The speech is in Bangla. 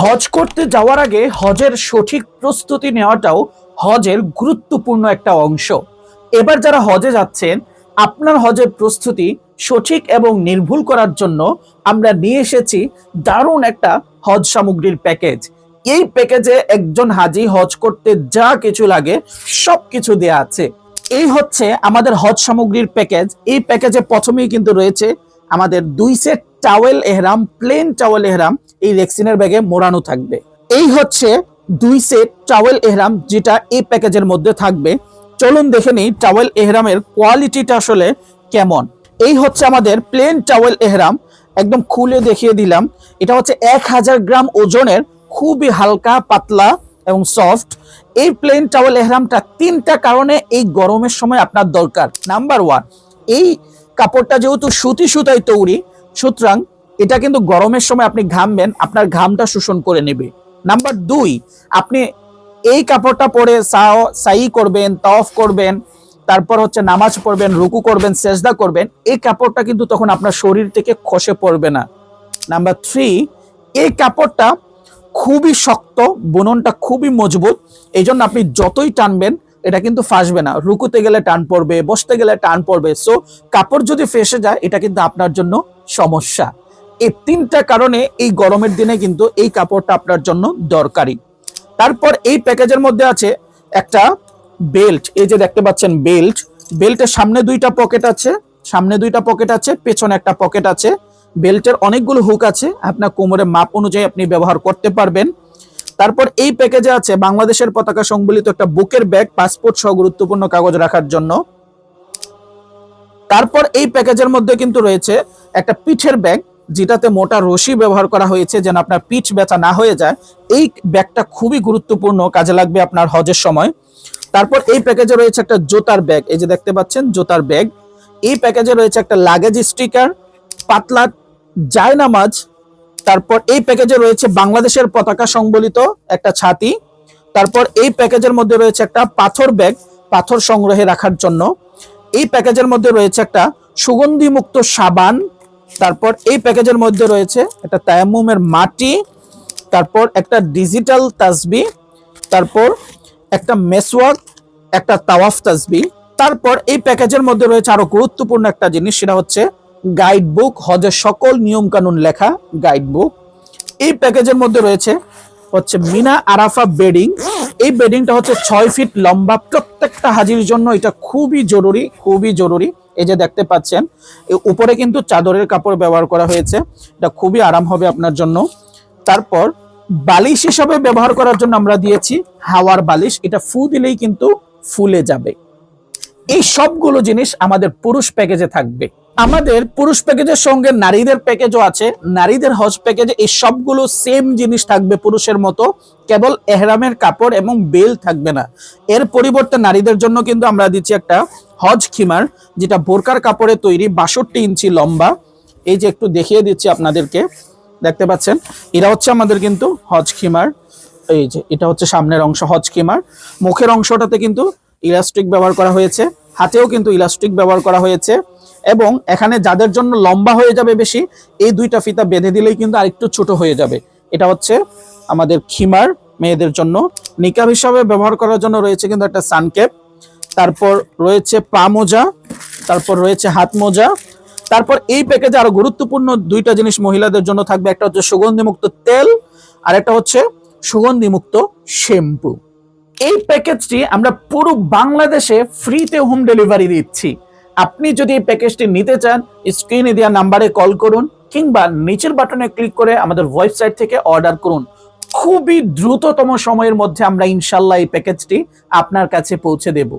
হজ করতে যাওয়ার আগে হজের সঠিক প্রস্তুতি নেওয়াটাও হজের গুরুত্বপূর্ণ একটা অংশ। এবার যারা হজে যাচ্ছেন, আপনার হজের প্রস্তুতি সঠিক এবং নির্ভুল করার জন্য আমরা নিয়ে এসেছি দারুণ একটা হজ সামগ্রীর প্যাকেজ। এই প্যাকেজে একজন হাজি হজ করতে যা কিছু লাগে সবকিছু দেয়া আছে। এই হচ্ছে আমাদের হজ সামগ্রীর প্যাকেজ। এই প্যাকেজে প্রথমেই কিন্তু রয়েছে আমাদের 2 সেট টাওয়েল এহরাম, প্লেন টাওয়েল এহরাম এই রেক্সিনের ব্যাগে মোড়ানো থাকবে। এই হচ্ছে 2 সেট টাওয়েল এহরাম যেটা এই প্যাকেজের মধ্যে থাকবে। চলুন দেখে নিই টাওয়েল এহরামের কোয়ালিটিটা আসলে কেমন। এই হচ্ছে আমাদের প্লেন টাওয়েল এহরাম, একদম খুলে দেখিয়ে দিলাম। এটা হচ্ছে 1000 গ্রাম ওজনের, খুবই হালকা পাতলা এবং সফট। এই প্লেন টাওয়েল এহরামটা 3টা কারণে এই গরমের সময় আপনার দরকার। নাম্বার 1, এই কাপড়টা যেহেতু সুতি সুতায় তৈরি, সুতরাং এটা কিন্তু গরমের সময় আপনি ঘামবেন, আপনার ঘামটা শোষণ করে নেবে। নাম্বার 2, আপনি এই কাপড়টা পরে সাই করবেন, তাওয়াফ করবেন, তারপর হচ্ছে নামাজ পড়বেন, রুকু করবেন, সেজদা করবেন, এই কাপড়টা কিন্তু তখন আপনার শরীর থেকে খসে পড়বে না। নাম্বার 3, এই কাপড়টা খুবই শক্ত, বুননটা খুবই মজবুত, এই জন্য আপনি যতই টানবেন এটা কিন্তু ফাঁসবে না। রুকুতে গেলে টান পড়বে, বসতে গেলে টান পড়বে। সো কাপড় যদি ফেসে যায় এটা কিন্তু আপনার জন্য সমস্যা। এই 3টা কারণে এই গরমের দিনে কিন্তু এই কাপড়টা আপনার জন্য দরকারি। তারপর এই প্যাকেজের মধ্যে আছে একটা বেল্ট। এই যে দেখতে পাচ্ছেন বেল্ট, বেল্টের সামনে 2টা পকেট আছে, পেছনে একটা পকেট আছে। বেল্টের অনেকগুলো হুক আছে, আপনার কোমরের মাপ অনুযায়ী আপনি ব্যবহার করতে পারবেন। তারপর এই প্যাকেজে আছে বাংলাদেশের পতাকা সংবলিত একটা বুকের ব্যাগ, পাসপোর্ট সহ গুরুত্বপূর্ণ কাগজ রাখার জন্য। তারপর এই প্যাকেজের মধ্যে কিন্তু রয়েছে একটা পিঠের ব্যাগ, যেটাতে মোটা রশি ব্যবহার করা হয়েছে যেন আপনার পিঠ ব্যথা না হয়ে যায়। এই ব্যাগটা খুবই গুরুত্বপূর্ণ, কাজে লাগবে আপনার হজের সময়। তারপর এই প্যাকেজে রয়েছে একটা জুতার ব্যাগ, এই যে দেখতে পাচ্ছেন জুতার ব্যাগ। এই প্যাকেজে রয়েছে একটা লাগেজ স্টিকার, পাতলা জায়নামাজ। তারপর এই প্যাকেজে রয়েছে বাংলাদেশের পতাকা সংবলিত একটা ছাতি। তারপর এই প্যাকেজের মধ্যে রয়েছে একটা পাথর ব্যাগ, পাথর সংগ্রহে রাখার জন্য। এই প্যাকেজের মধ্যে রয়েছে একটা সুগন্ধি মুক্ত সাবান। তারপর এই প্যাকেজের মধ্যে রয়েছে একটা তায়াম্মুমের মাটি, তারপর একটা ডিজিটাল তাসবিহ, তারপর একটা মেসওয়াক, একটা তাওয়াফ তাসবিহ। তারপর এই প্যাকেজের মধ্যে রয়েছে আরো গুরুত্বপূর্ণ একটা জিনিস, সেটা হচ্ছে গাইড বুক, হজের সকল নিয়ম কানুন লেখা গাইড বুক। এই প্যাকেজের মধ্যে রয়েছে হচ্ছে মিনা আরাফা বেডিং। এই বেডিংটা হচ্ছে 6 ফিট লম্বা, প্রত্যেকটা হাজির জন্য এটা খুবই জরুরি, খুবই জরুরি। এই যে দেখতে পাচ্ছেন উপরে কিন্তু চাদরের কাপড় ব্যবহার করা হয়েছে, এটা খুবই আরাম হবে আপনার জন্য। তারপর বালিশ হিসাবে ব্যবহার করার জন্য আমরা দিয়েছি হাওয়ার বালিশ, এটা ফু দিলেই কিন্তু ফুলে যাবে। এই সবগুলো জিনিস আমাদের পুরুষ প্যাকেজে থাকবে। আমাদের পুরুষ প্যাকেজের সঙ্গে নারীদের প্যাকেজও আছে। নারীদের হজ প্যাকেজে এই সবগুলো সেম জিনিস থাকবে পুরুষের মতো, কেবল এহরামের কাপড় এবং বেল থাকবে না। এর পরিবর্তে নারীদের জন্য কিন্তু আমরা দিচ্ছি একটা হজ খিমার, যেটা বোরকার কাপড়ে তৈরি, 62 ইঞ্চি লম্বা। এই যে একটু দেখিয়ে দিচ্ছি আপনাদেরকে, দেখতে পাচ্ছেন এটা হচ্ছে আমাদের কিন্তু হজ খিমার। এই যে এটা হচ্ছে সামনের অংশ হজ খিমার। মুখের অংশটাতে কিন্তু ইলাস্টিক ব্যবহার করা হয়েছে, হাতেও কিন্তু ইলাস্টিক ব্যবহার করা হয়েছে। এবং এখানে যাদের জন্য লম্বা হয়ে যাবে বেশি, এই 2টা ফিতা বেঁধে দিলেই কিন্তু আরেকটু ছোট হয়ে যাবে। এটা হচ্ছে আমাদের খিমার মেয়েদের জন্য। নিকাব হিসাবে ব্যবহার করার জন্য রয়েছে কিন্তু একটা সানকেপ, তারপর রয়েছে পা মোজা, তারপর রয়েছে হাত মোজা। তারপর এই প্যাকেজে আরো গুরুত্বপূর্ণ 2টা জিনিস মহিলাদের জন্য থাকবে, একটা হচ্ছে সুগন্ধিমুক্ত তেল আর একটা হচ্ছে সুগন্ধিমুক্ত শ্যাম্পু। এই প্যাকেজটি আমরা পুরো বাংলাদেশে ফ্রিতে হোম ডেলিভারি দিচ্ছি। আপনি যদি এই প্যাকেজটি নিতে চান, স্ক্রিনে দেওয়া নাম্বারে কল করুন কিংবা নিচের বাটনে ক্লিক করে আমাদের ওয়েবসাইট থেকে অর্ডার করুন। খুবই দ্রুততম সময়ের মধ্যে আমরা ইনশাল্লাহ এই প্যাকেজটি আপনার কাছে পৌঁছে দেব।